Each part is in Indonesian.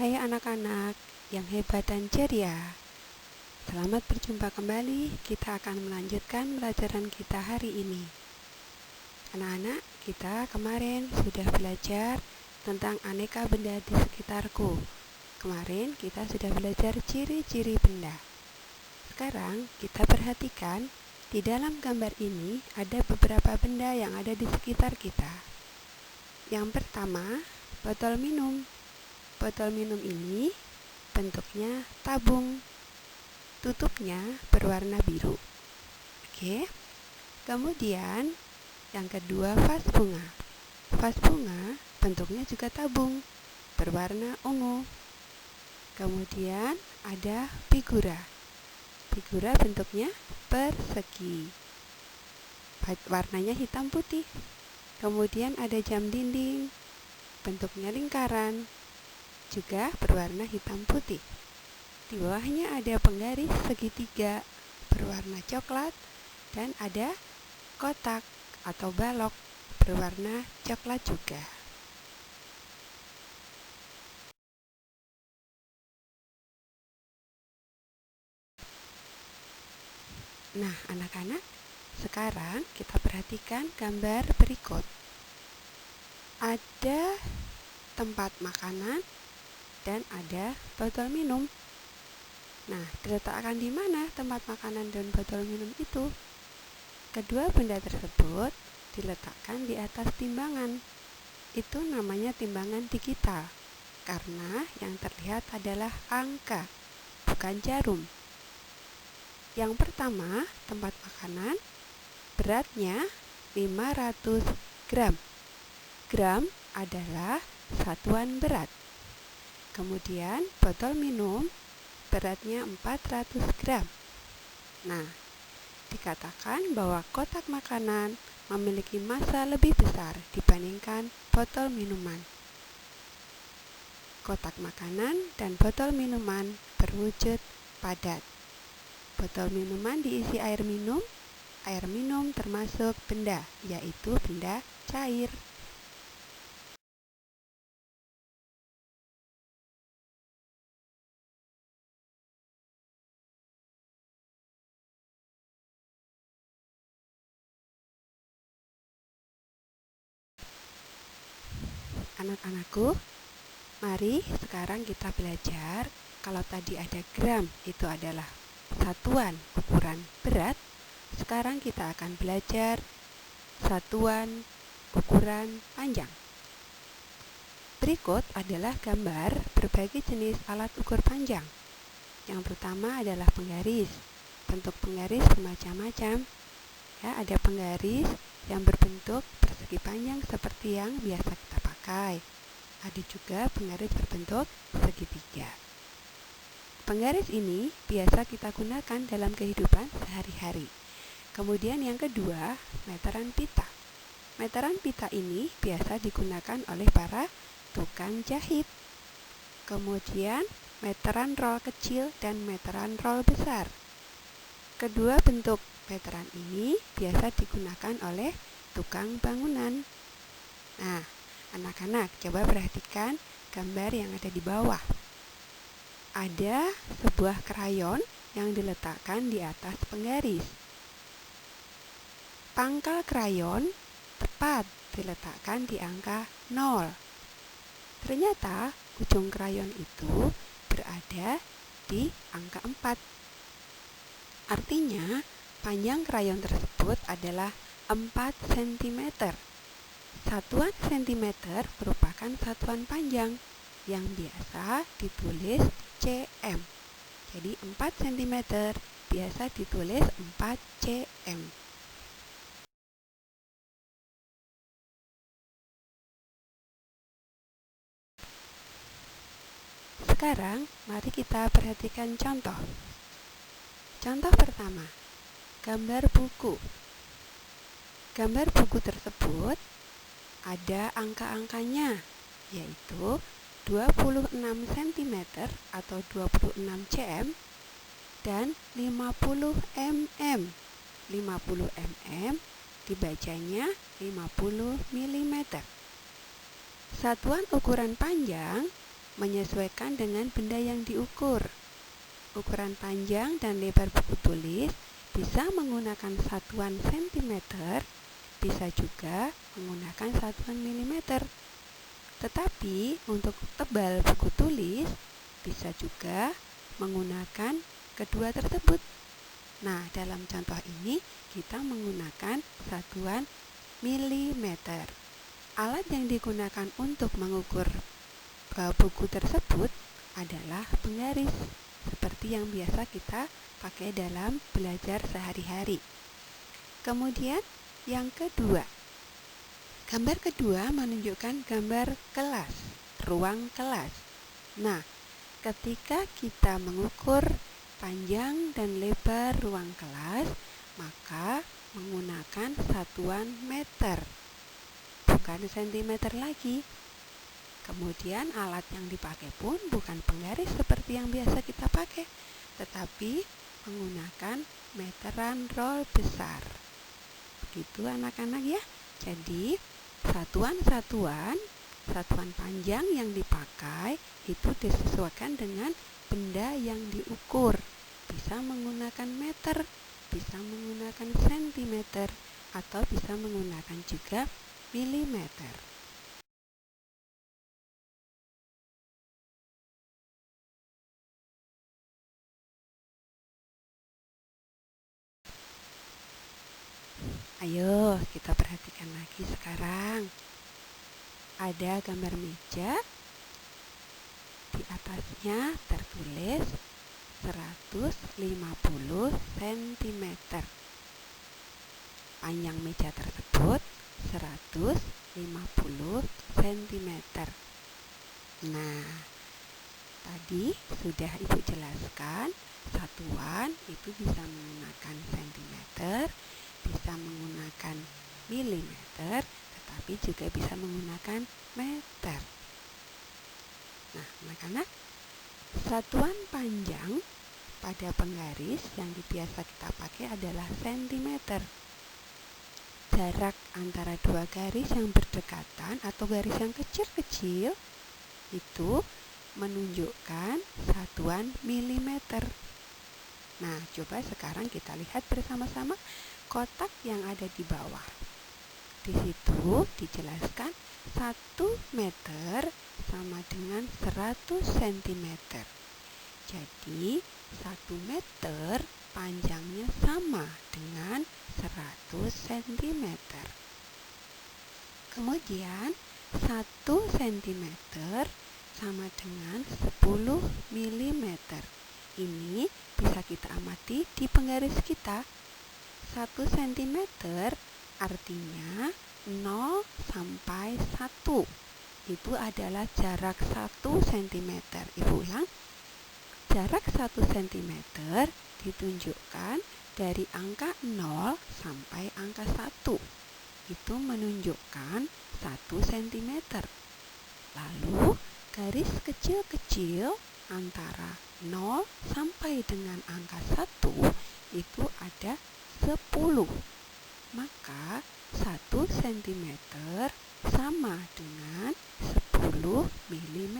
Hai anak-anak yang hebat dan ceria. Selamat berjumpa kembali. Kita akan melanjutkan pelajaran kita hari ini. Anak-anak, kita kemarin sudah belajar tentang aneka benda di sekitarku. Kemarin kita sudah belajar ciri-ciri benda. Sekarang kita perhatikan di dalam gambar ini ada beberapa benda yang ada di sekitar kita. Yang pertama, botol minum. Botol minum ini bentuknya tabung. Tutupnya berwarna biru. Oke. Kemudian yang kedua, vas bunga. Vas bunga bentuknya juga tabung, berwarna ungu. Kemudian ada figura. Figura bentuknya persegi. Warnanya hitam putih. Kemudian ada jam dinding. Bentuknya lingkaran, juga berwarna hitam putih. Di bawahnya ada penggaris segitiga berwarna coklat dan ada kotak atau balok berwarna coklat juga. Nah, anak-anak, sekarang kita perhatikan gambar berikut. Ada tempat makanan dan ada botol minum. Nah, diletakkan di mana tempat makanan dan botol minum itu? Kedua benda tersebut diletakkan di atas timbangan. Itu namanya timbangan digital, karena yang terlihat adalah angka, bukan jarum. Yang pertama, tempat makanan, beratnya 500 gram. Gram adalah satuan berat. Kemudian botol minum beratnya 400 gram. Nah, dikatakan bahwa kotak makanan memiliki massa lebih besar dibandingkan botol minuman. Kotak makanan dan botol minuman berwujud padat. Botol minuman diisi air minum termasuk benda, yaitu benda cair. Anak-anakku, mari sekarang kita belajar. Kalau tadi ada gram, itu adalah satuan ukuran berat. Sekarang kita akan belajar satuan ukuran panjang. Berikut adalah gambar berbagai jenis alat ukur panjang. Yang pertama adalah penggaris. Bentuk penggaris bermacam-macam. Ya, ada penggaris yang berbentuk persegi panjang seperti yang biasa kita pakai. Ada juga penggaris berbentuk segitiga. Penggaris ini biasa kita gunakan dalam kehidupan sehari-hari. Kemudian yang kedua, meteran pita. Meteran pita ini biasa digunakan oleh para tukang jahit. Kemudian meteran roll kecil dan meteran roll besar. Kedua bentuk meteran ini biasa digunakan oleh tukang bangunan. Nah, anak-anak, coba perhatikan gambar yang ada di bawah. Ada sebuah krayon yang diletakkan di atas penggaris. Pangkal krayon tepat diletakkan di angka 0. Ternyata ujung krayon itu berada di angka 4. Artinya, panjang krayon tersebut adalah 4 cm. Satuan cm merupakan satuan panjang yang biasa ditulis cm. Jadi 4 cm biasa ditulis 4 cm. Sekarang, mari kita perhatikan contoh. Contoh pertama, gambar buku. Gambar buku tersebut ada angka-angkanya, yaitu 26 cm atau 26 cm dan 50 mm. 50 mm dibacanya 50 mm. Satuan ukuran panjang menyesuaikan dengan benda yang diukur. Ukuran panjang dan lebar buku tulis bisa menggunakan satuan sentimeter, bisa juga menggunakan satuan milimeter. Tetapi untuk tebal buku tulis bisa juga menggunakan kedua tersebut. Nah, dalam contoh ini kita menggunakan satuan milimeter. Alat yang digunakan untuk mengukur buku tersebut adalah penggaris, seperti yang biasa kita pakai dalam belajar sehari-hari. Kemudian yang kedua, gambar kedua menunjukkan gambar kelas, ruang kelas. Nah, ketika kita mengukur panjang dan lebar ruang kelas, maka menggunakan satuan meter, bukan sentimeter lagi. Kemudian alat yang dipakai pun bukan penggaris seperti yang biasa kita pakai, tetapi menggunakan meteran roll besar. Begitu anak-anak ya. Jadi satuan panjang yang dipakai itu disesuaikan dengan benda yang diukur. Bisa menggunakan meter, bisa menggunakan sentimeter, atau bisa menggunakan juga milimeter. Ayo kita perhatikan lagi sekarang. Ada gambar meja, di atasnya tertulis 150 cm. Panjang meja tersebut 150 cm. Nah, tadi sudah Ibu jelaskan, satuan itu bisa menggunakan cm, bisa menggunakan milimeter, tetapi juga bisa menggunakan meter. Nah, anak-anak, satuan panjang pada penggaris yang biasa kita pakai adalah sentimeter. Jarak antara dua garis yang berdekatan atau garis yang kecil-kecil itu menunjukkan satuan milimeter. Nah, coba sekarang kita lihat bersama-sama kotak yang ada di bawah. Di situ dijelaskan 1 meter sama dengan 100 cm. Jadi 1 meter panjangnya sama dengan 100 cm. Kemudian 1 cm sama dengan 10 mm. Ini bisa kita amati di penggaris kita. 1 cm artinya 0 sampai 1. Itu adalah jarak 1 cm. Ibu ulang. Jarak 1 cm ditunjukkan dari angka 0 sampai angka 1. Itu menunjukkan 1 cm. Lalu garis kecil-kecil antara 0 sampai dengan angka 1 itu ada 10. Maka 1 cm sama dengan 10 mm.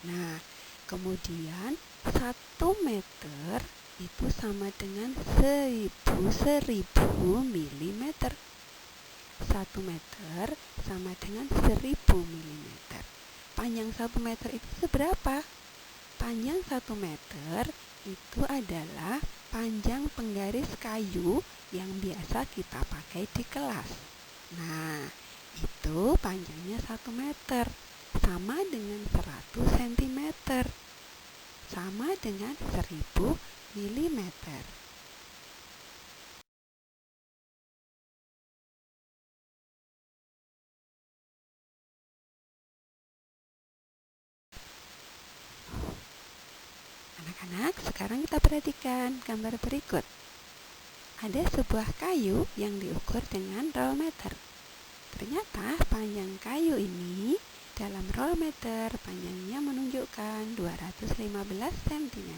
Nah, kemudian 1 meter itu sama dengan 1000 mm. 1 meter sama dengan 1000 mm. Panjang 1 meter itu seberapa? Panjang 1 meter itu adalah panjang penggaris kayu yang biasa kita pakai di kelas. Nah, itu panjangnya 1 meter, sama dengan 100 cm, sama dengan 1000 mm. Anak-anak, sekarang kita perhatikan gambar berikut. Ada sebuah kayu yang diukur dengan roll meter. Ternyata panjang kayu ini dalam roll meter panjangnya menunjukkan 215 cm.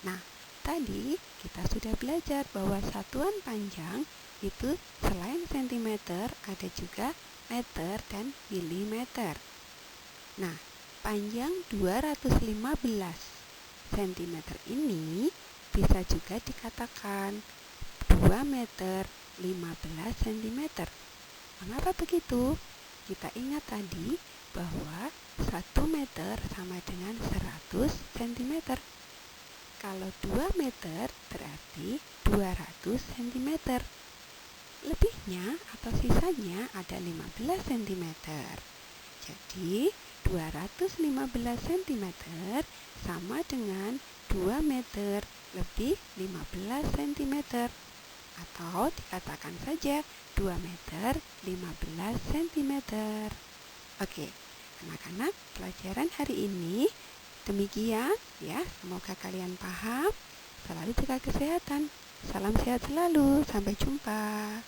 Nah, tadi kita sudah belajar bahwa satuan panjang itu selain cm ada juga meter dan milimeter. Nah, Panjang 215 cm ini bisa juga dikatakan 2 meter 15 cm. Mengapa begitu? Kita ingat tadi bahwa 1 meter sama dengan 100 cm. Kalau 2 meter berarti 200 cm. Lebihnya atau sisanya ada 15 cm. Jadi 215 cm sama dengan 2 meter lebih 15 cm. Atau dikatakan saja 2 meter 15 cm. Oke, anak-anak, pelajaran hari ini demikian ya. Semoga kalian paham. Selalu jaga kesehatan. Salam sehat selalu. Sampai jumpa.